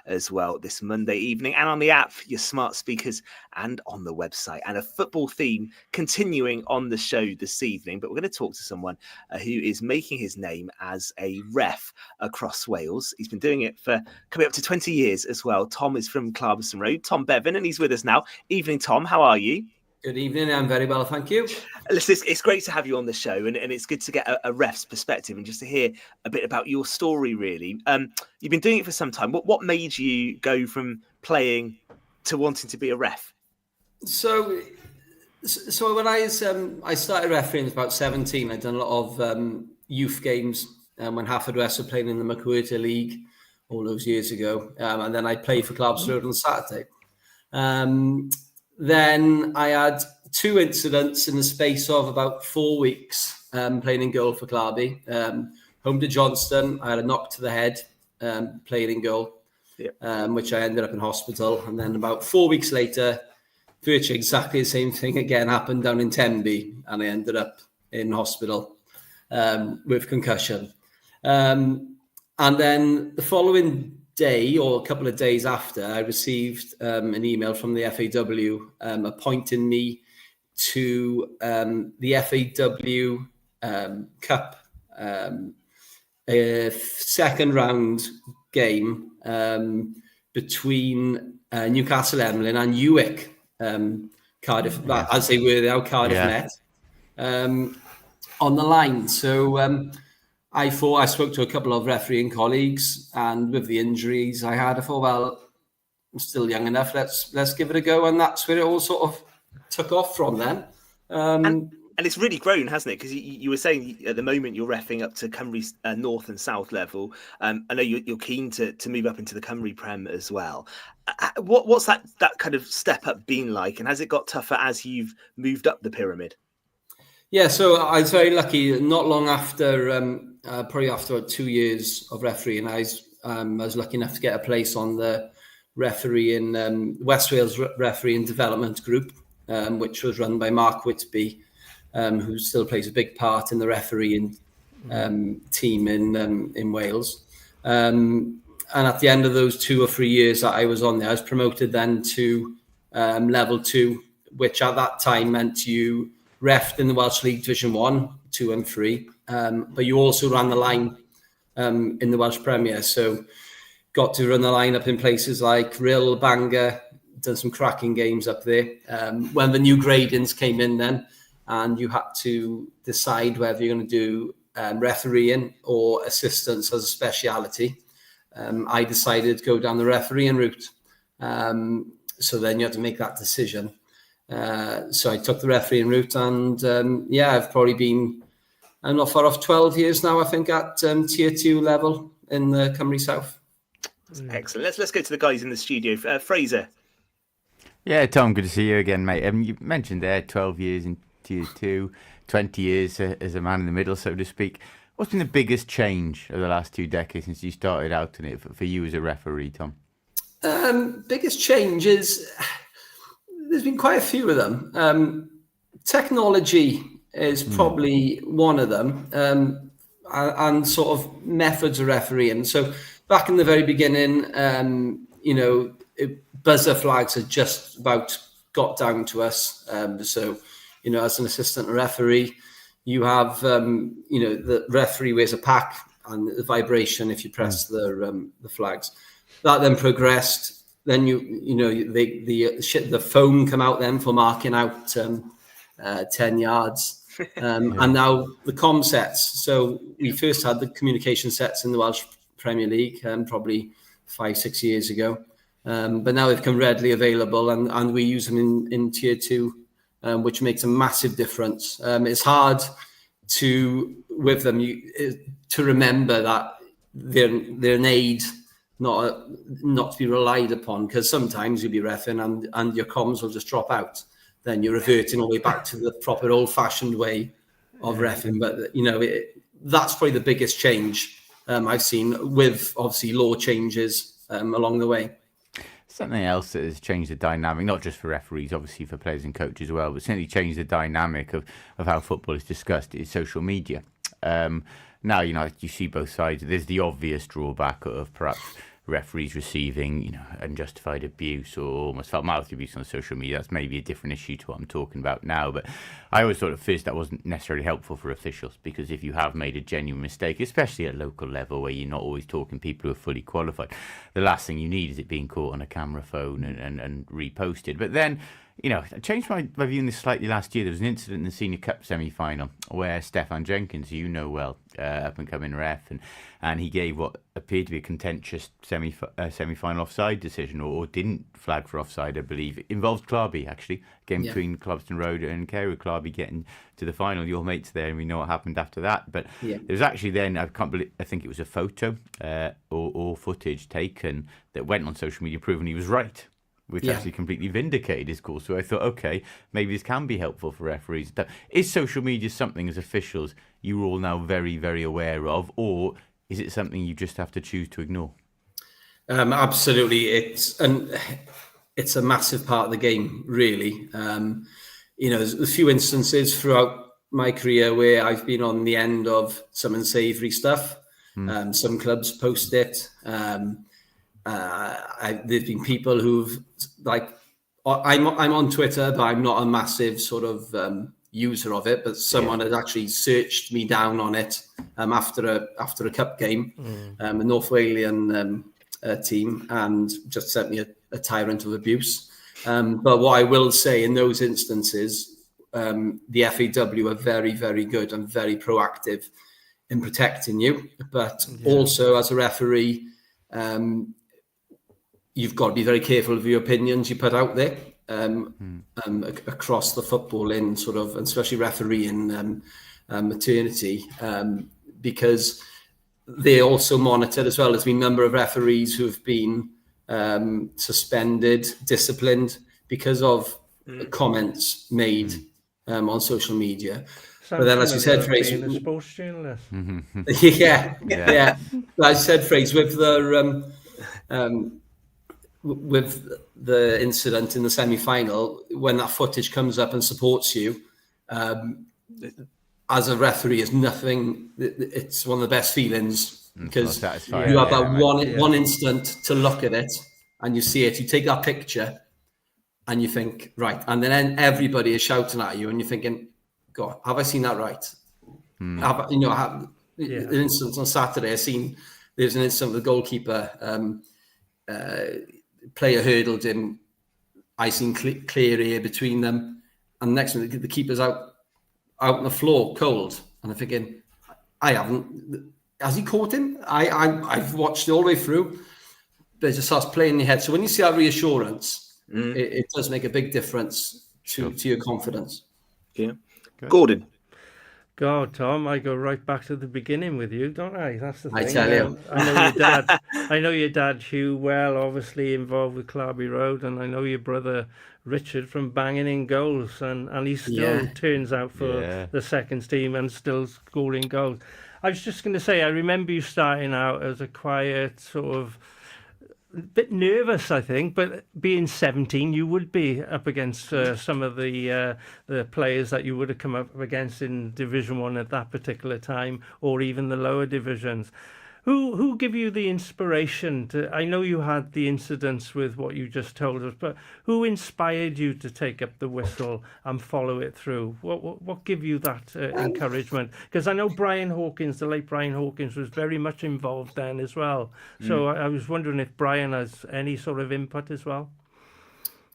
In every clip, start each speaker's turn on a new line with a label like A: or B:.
A: as well this Monday evening, and on the app, your smart speakers, and on the website. And a football theme continuing on the show this evening, but we're going to talk to someone who is making his name as a ref across Wales. He's been doing it for coming up to 20 years as well. Tom is from Clarveson Road, Tom Bevan, and he's with us now. Evening, Tom. How are you?
B: Good evening. I'm very well, thank you.
A: Listen, it's great to have you on the show, and it's good to get a ref's perspective and just to hear a bit about your story, really. You've been doing it for some time. What made you go from playing to wanting to be a ref?
B: So when I started refereeing, I was about 17. I'd done a lot of youth games when Haverfordwest were playing in the McWhirter League all those years ago. And then I played for Clarveson Road on Saturday. Then I had 2 incidents in the space of about 4 weeks playing in goal for Clarby. Home to Johnston, I had a knock to the head playing in goal, which I ended up in hospital. And then about 4 weeks later, virtually exactly the same thing again happened down in Tenby, and I ended up in hospital with concussion. And then the following day, or a couple of days after, I received an email from the FAW appointing me to the FAW Cup, a second round game between Newcastle Emlyn and Uwick, Cardiff, as they were now, Cardiff Met, on the line. So I spoke to a couple of refereeing colleagues, and with the injuries I had, I thought, well, I'm still young enough. Let's give it a go, and that's where it all sort of took off from then.
A: And it's really grown, hasn't it? Because you were saying at the moment you're reffing up to Cymru North and South level. I know you're keen to move up into the Cymru Prem as well. What's that kind of step up been like, and has it got tougher as you've moved up the pyramid?
B: Yeah, so I was very lucky. Not long after, probably after 2 years of refereeing, I was lucky enough to get a place on the refereeing West Wales Refereeing Development Group, which was run by Mark Whitby, who still plays a big part in the refereeing team in Wales. And at the end of those 2 or 3 years that I was on there, I was promoted then to level 2, which at that time meant you refed in the Welsh League Division 1, 2 and 3, but you also ran the line in the Welsh Premier. So got to run the line up in places like Rhyl, Bangor, done some cracking games up there. When the new gradings came in then, and you had to decide whether you're going to do refereeing or assistance as a speciality, I decided to go down the refereeing route. So then you had to make that decision. So I took the refereeing route, and I've probably been, I'm not far off 12 years now, I think, at tier 2 level in the Cymru South.
A: Excellent. Let's go to the guys in the studio. Fraser.
C: Yeah, Tom, good to see you again, mate. You mentioned there 12 years in tier 2, 20 years as a man in the middle, so to speak. What's been the biggest change over the last 2 decades since you started out in it for you as a referee, Tom?
B: Biggest change is, there's been quite a few of them. Technology is probably one of them, and sort of methods of refereeing. So back in the very beginning, buzzer flags had just about got down to us. So, as an assistant referee, you have, the referee wears a pack and the vibration if you press the flags. That then progressed. Then the foam come out then for marking out 10 yards. And now the comm sets. So we first had the communication sets in the Welsh Premier League probably 5-6 years ago. But now they've become readily available, and we use them in tier 2, which makes a massive difference. It's hard with them to remember that they're an aid, not to be relied upon, because sometimes you'll be reffing and your comms will just drop out. Then you're reverting all the way back to the proper old-fashioned way of reffing. But that's probably the biggest change I've seen, with obviously law changes along the way.
C: Something else that has changed the dynamic, not just for referees, obviously for players and coaches as well, but certainly changed the dynamic of how football is discussed, is social media. Now, you see both sides. There's the obvious drawback of perhaps referees receiving, unjustified abuse or almost foul mouth abuse on social media. That's maybe a different issue to what I'm talking about now. But I always thought at first that wasn't necessarily helpful for officials, because if you have made a genuine mistake, especially at local level where you're not always talking people who are fully qualified, the last thing you need is it being caught on a camera phone and reposted. But then, I changed my view on this slightly last year. There was an incident in the Senior Cup semi-final where Stefan Jenkins, who you know well, up-and-coming ref, and he gave what appeared to be a contentious semi-final offside decision, or didn't flag for offside, I believe. It involved Clarby, actually, game between Clubston Road and Carew. Clarby getting to the final. Your mate's there, and we know what happened after that. But there was actually then, I think it was a photo or footage taken that went on social media proving he was right, which actually completely vindicated his call. So I thought, okay, maybe this can be helpful for referees. Is social media something, as officials, you're all now very, very aware of, or is it something you just have to choose to ignore?
B: Absolutely. It's a massive part of the game, really. There's a few instances throughout my career where I've been on the end of some unsavoury stuff. Some clubs post it. There's been people who've I'm on Twitter, but I'm not a massive sort of user of it. But someone had actually searched me down on it after a cup game, a North Walian team, and just sent me a tyrant of abuse. But what I will say in those instances, the FAW are very, very good and very proactive in protecting you. But also as a referee, you've got to be very careful of your opinions you put out there across the footballing sort of, and especially refereeing maternity, because they're also monitored as well. There's been a number of referees who've been suspended, disciplined because of comments made on social media.
D: Sounds
B: but then, as you said,
D: like
B: Fraser,
D: being a sports journalist.
B: yeah. But as I said, Fraser, with the incident in the semi-final, when that footage comes up and supports you, as a referee, is nothing. It's one of the best feelings, because you have that one instant to look at it and you see it. You take that picture and you think, right, and then everybody is shouting at you and you're thinking, God, have I seen that right? An instance on Saturday, there's an incident with the goalkeeper. Player hurdled him. I seen clear air between them, and next minute the keeper's out on the floor, cold. And I'm thinking, has he caught him? I've watched it all the way through, but it just starts playing in your head. So when you see that reassurance, it does make a big difference to your confidence.
A: Yeah, Gordon.
D: God, Tom, I go right back to the beginning with you, don't I? That's the thing.
B: I tell you.
D: I know your dad. I know your dad, Hugh, well, obviously involved with Clarby Road, and I know your brother Richard from banging in goals, and he still turns out for the seconds team and still scoring goals. I was just going to say, I remember you starting out as a quiet sort of, a bit nervous, I think, but being 17, you would be up against some of the players that you would have come up against in Division 1 at that particular time, or even the lower divisions. Who give you the inspiration to? I know you had the incidents with what you just told us, but who inspired you to take up the whistle and follow it through? What give you that encouragement? Because I know Brian Hawkins, the late Brian Hawkins, was very much involved then as well. So I was wondering if Brian has any sort of input as well.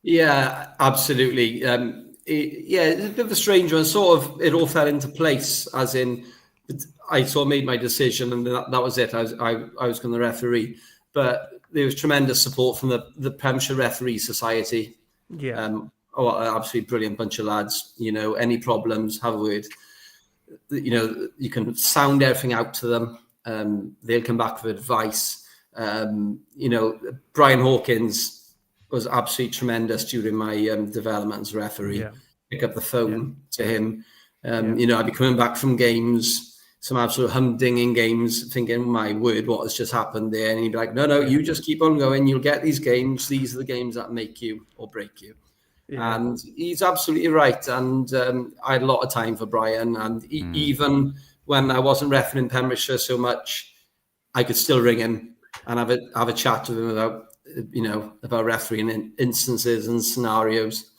B: Yeah, absolutely. It's a bit of a strange one. Sort of, it all fell into place, as in, I sort of made my decision, and that was it. I was going to referee, but there was tremendous support from the Premiership Referee Society. Yeah, absolutely brilliant bunch of lads. Any problems, have a word. You can sound everything out to them. They'll come back with advice. Brian Hawkins was absolutely tremendous during my development as a referee. Yeah. Pick up the phone to him. I'd be coming back from games, some absolute humdinging games, thinking, my word, what has just happened there? And he'd be like, no, you just keep on going. You'll get these games. These are the games that make you or break you. Yeah. And he's absolutely right. And I had a lot of time for Brian. And even when I wasn't refereeing Pembrokeshire so much, I could still ring him and have a chat with him about, about refereeing in instances and scenarios.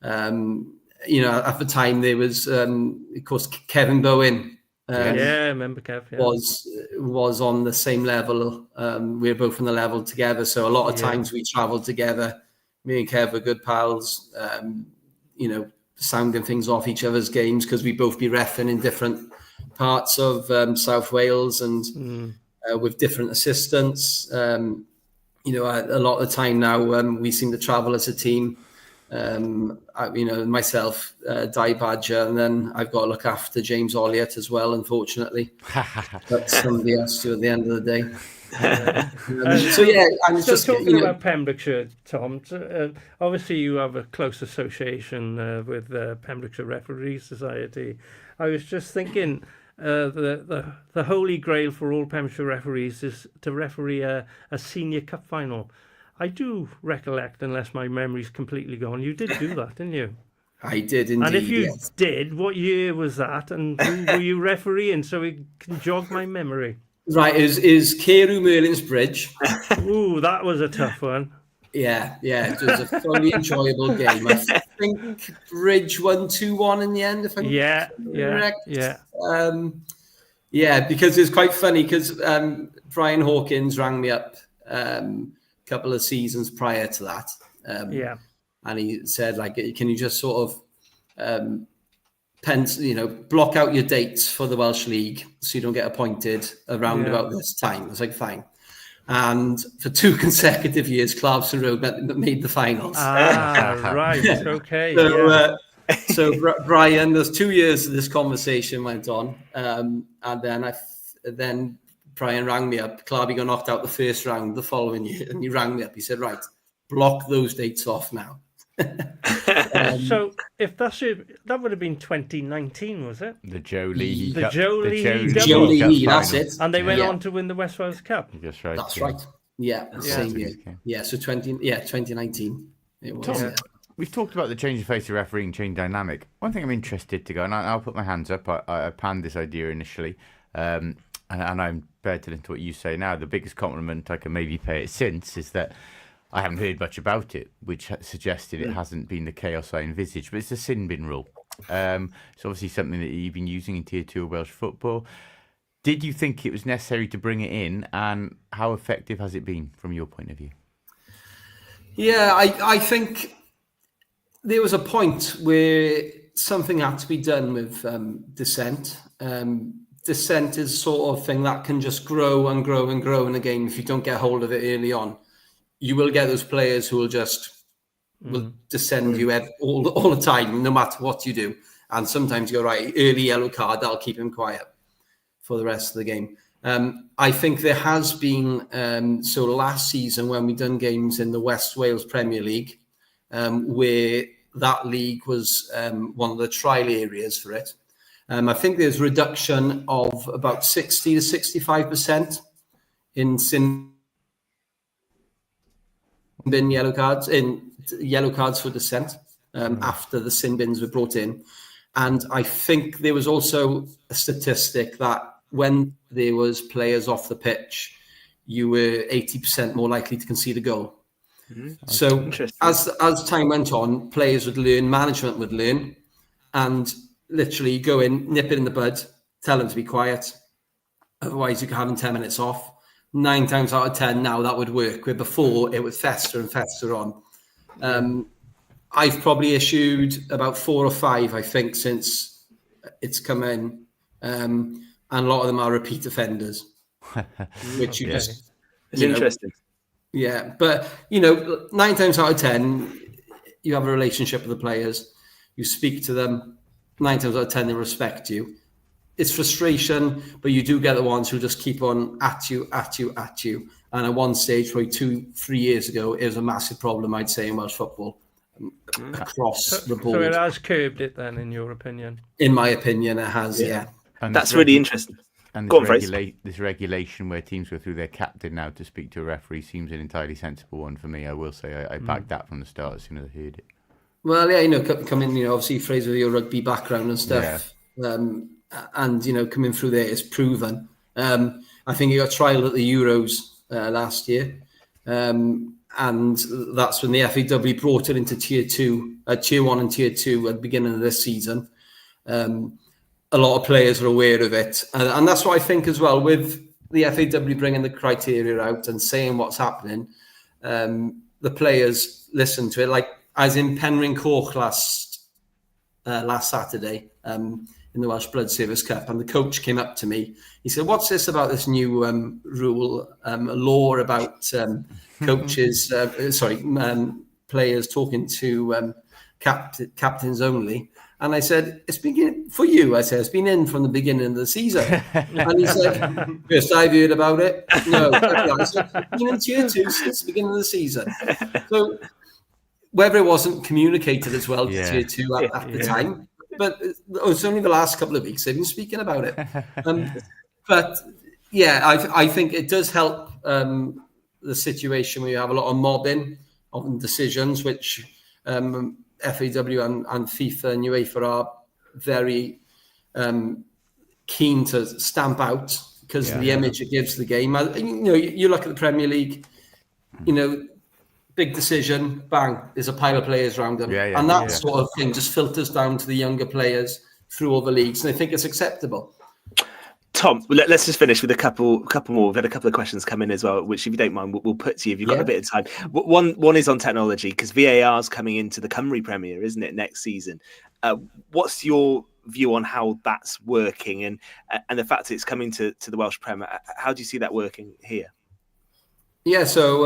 B: At the time there was, of course, Kevin Bowen.
D: I remember Kev. Yeah.
B: Was on the same level. We were both on the level together, so a lot of times we travelled together. Me and Kev were good pals. Sounding things off each other's games because we both be reffing in different parts of South Wales and with different assistants. A lot of the time now we seem to travel as a team. Myself, Di Badger, and then I've got to look after James Olliott as well, unfortunately. But somebody has to at the end of the day.
D: I'm just talking about Pembrokeshire, Tom. Obviously, you have a close association with the Pembrokeshire Referee Society. I was just thinking, the holy grail for all Pembrokeshire referees is to referee a senior cup final. I do recollect, unless my memory's completely gone, you did do that, didn't you?
B: I did indeed.
D: And if you did, what year was that? And who were you refereeing, so it can jog my memory?
B: Right, is Carew Merlin's Bridge.
D: Ooh, that was a tough one.
B: Yeah, it was a fully enjoyable game. I think Bridge won 2-1 in the end, if I'm correct. Because it's quite funny, because Brian Hawkins rang me up a couple of seasons prior to that. And he said, can you just sort of block out your dates for the Welsh League so you don't get appointed around about this time. I was like, fine. And for 2 consecutive years, Clarkson Road made the finals.
D: Right, okay.
B: So Brian, there's 2 years this conversation went on, and then Brian rang me up. Clarby got knocked out the first round the following year, and he rang me up. He said, right, block those dates off now.
D: So if that would have been 2019, was it?
C: The Joe Lee,
B: that's it.
D: And they went on to win the West Wales Cup.
C: That's right.
B: That's right. Yeah, same year. Yeah, so 2019. It was.
C: Tom, we've talked about the change of face of refereeing, change dynamic. One thing I'm interested to go, and I'll put my hands up. I panned this idea initially, and I'm better into what you say now. The biggest compliment I can maybe pay it since is that I haven't heard much about it, which suggested it hasn't been the chaos I envisaged. But it's a sin bin rule. It's obviously something that you've been using in Tier 2 of Welsh football. Did you think it was necessary to bring it in, and how effective has it been from your point of view?
B: Yeah, I think there was a point where something had to be done with dissent. Dissent is sort of thing that can just grow and grow and grow in a game if you don't get hold of it early on. You will get those players who will descend you all the time, no matter what you do. And sometimes you're right, early yellow card, that'll keep him quiet for the rest of the game. I think there has been, so last season when we done games in the West Wales Premier League, where that league was one of the trial areas for it. I think there's a reduction of about 60 to 65% in sin bin yellow cards for dissent after the sin bins were brought in. And I think there was also a statistic that when there was players off the pitch, you were 80% more likely to concede a goal. So as time went on, players would learn, management would learn, and literally go in, nip it in the bud, tell them to be quiet. Otherwise you could have them 10 minutes off. 9 times out of 10 now that would work, where before it would fester and fester on. I've probably issued about 4 or 5, I think, since it's come in. And a lot of them are repeat offenders. Which you just...
A: It's interesting.
B: Yeah, but, 9 times out of 10, you have a relationship with the players. You speak to them. 9 times out of 10, they respect you. It's frustration, but you do get the ones who just keep on at you. And at one stage, probably 2-3 years ago, it was a massive problem, I'd say, in Welsh football across the board.
D: So it has curbed it then, in your opinion?
B: In my opinion, it has, yeah.
C: And
A: that's really interesting.
C: And this regulation where teams go through their captain now to speak to a referee seems an entirely sensible one for me. I will say I backed that from the start as soon as I heard it.
B: Well, yeah, coming, obviously, Fraser, with your rugby background and stuff. Yeah. And coming through there is proven. I think he got trialled at the Euros last year. And that's when the FAW brought it into Tier 1 and Tier 2 at the beginning of this season. A lot of players are aware of it. And that's what I think as well, with the FAW bringing the criteria out and saying what's happening, the players listen to it. Like, as in Penryn Coch last Saturday in the Welsh Blood Service Cup, and the coach came up to me. He said, "What's this about this new law about coaches, players talking to captains only?" And I said, "It's been for you." I said, "It's been in from the beginning of the season." And he said, "First I've heard about it." No, I said, "It's been in Tier 2 since the beginning of the season." So whether it wasn't communicated as well to Tier 2 at the time, but it was only the last couple of weeks they've been speaking about it. But yeah, I think it does help the situation where you have a lot of mobbing on decisions, which FAW and FIFA and UEFA are very keen to stamp out because of the image it gives the game. You look at the Premier League, big decision, bang, there's a pile of players around them. And that sort of thing just filters down to the younger players through all the leagues, and I think it's acceptable.
A: Tom, let's just finish with a couple more. We've had a couple of questions come in as well, which, if you don't mind, we'll put to you if you've got a bit of time. One is on technology, because VAR is coming into the Cymru Premier, isn't it, next season? What's your view on how that's working, and the fact that it's coming to the Welsh Premier? How do you see that working here?
B: Yeah, so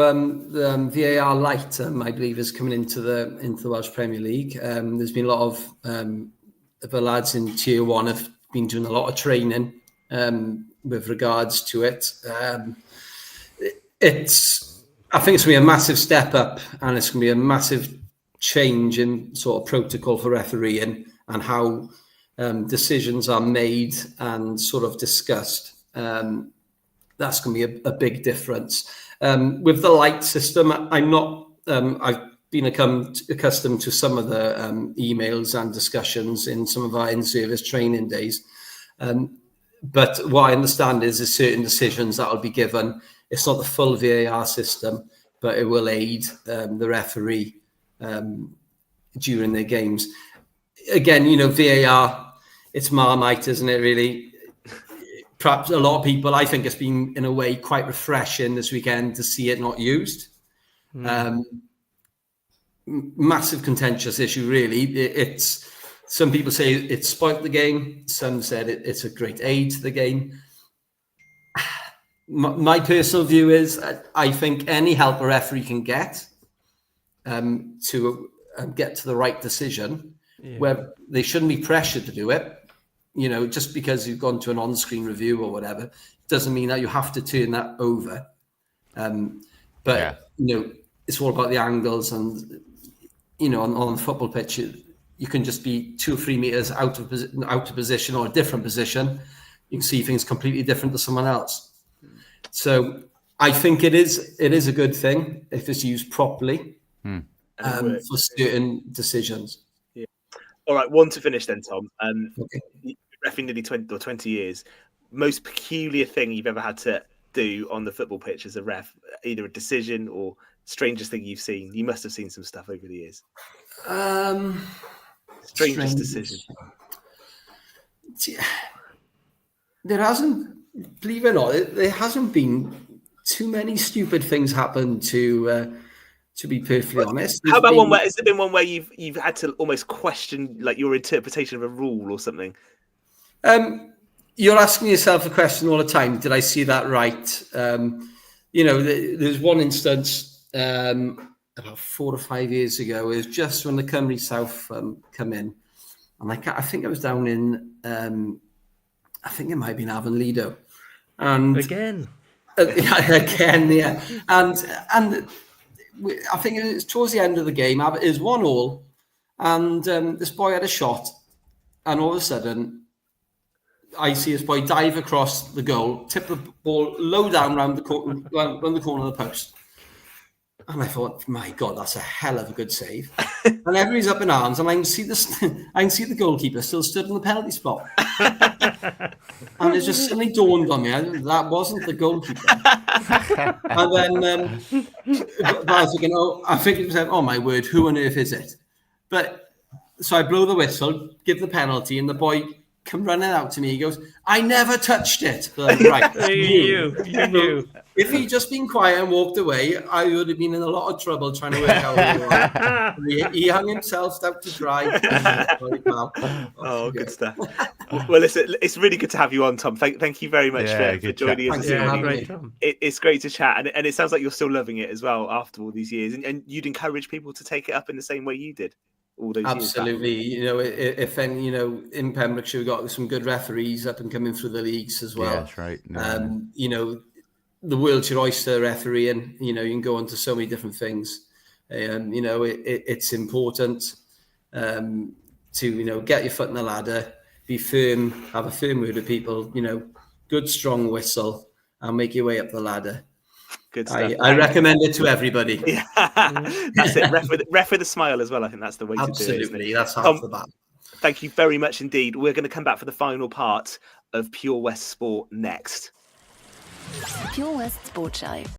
B: the VAR Lite, I believe, is coming into the Welsh Premier League. There's been a lot of the lads in Tier 1 have been doing a lot of training with regards to it. I think it's going to be a massive step up, and it's going to be a massive change in sort of protocol for refereeing and how decisions are made and sort of discussed. That's going to be a big difference. With the light system, I'm not. I've been accustomed to some of the emails and discussions in some of our in-service training days. But what I understand is there's certain decisions that will be given. It's not the full VAR system, but it will aid the referee during their games. Again, VAR, it's Marmite, isn't it, really? Perhaps a lot of people, I think it's been, in a way, quite refreshing this weekend to see it not used. Massive contentious issue, really. Some people say it spoilt the game. Some said it's a great aid to the game. My personal view is I think any help a referee can get to get to the right decision, where they shouldn't be pressured to do it. Just because you've gone to an on-screen review or whatever, doesn't mean that you have to turn that over. It's all about the angles, and on the football pitch, you can just be 2 or 3 meters out of position or a different position. You can see things completely different to someone else. So I think it is a good thing if it's used properly for certain decisions.
A: Yeah. All right, one to finish then, Tom. Refereeing nearly 20 years. Most peculiar thing you've ever had to do on the football pitch as a ref, either a decision or strangest thing you've seen? You must have seen some stuff over the years. Strangest decision.
B: There hasn't, believe it or not, there hasn't been too many stupid things happen to be perfectly honest.
A: How about one where, has there been one where you've had to almost question like your interpretation of a rule or something?
B: You're asking yourself a question all the time. Did I see that right? There's one instance about 4 or 5 years ago. It was just when the Cymru South come in, and I think I was down in I think it might have been Avon Lido, and
D: again,
B: yeah, and I think it was towards the end of the game. It was 1-1, and this boy had a shot, and all of a sudden, I see this boy dive across the goal, tip the ball low down round the corner of the post. And I thought, my God, that's a hell of a good save. And everybody's up in arms, and I can see the goalkeeper still stood in the penalty spot. And it just suddenly dawned on me that wasn't the goalkeeper. And then I was thinking, oh my word, who on earth is it? But so I blow the whistle, give the penalty, and the boy come running out to me. He goes, "I never touched it." Like, right,
D: you knew.
B: If he'd just been quiet and walked away, I would have been in a lot of trouble trying to work out who it was. He hung himself out to dry.
A: Oh, good stuff. Well, listen, it's really good to have you on, Tom. Thank you very much for joining us. It's great to chat, and it sounds like you're still loving it as well after all these years. And you'd encourage people to take it up in the same way you did all those years.
B: Absolutely. If any, in Pembrokeshire we've got some good referees up and coming through the leagues as well.
C: Yeah, that's right. No.
B: The world's your oyster refereeing. You can go on to so many different things. It's important to get your foot in the ladder, be firm, have a firm word with people. Good strong whistle, and make your way up the ladder.
A: Good stuff.
B: I recommend it to everybody.
A: Yeah. That's it. Ref with a smile as well. I think that's the way to do it.
B: Absolutely, that's half the battle.
A: Thank you very much indeed. We're going to come back for the final part of Pure West Sport next.
E: Pure West Sport Show.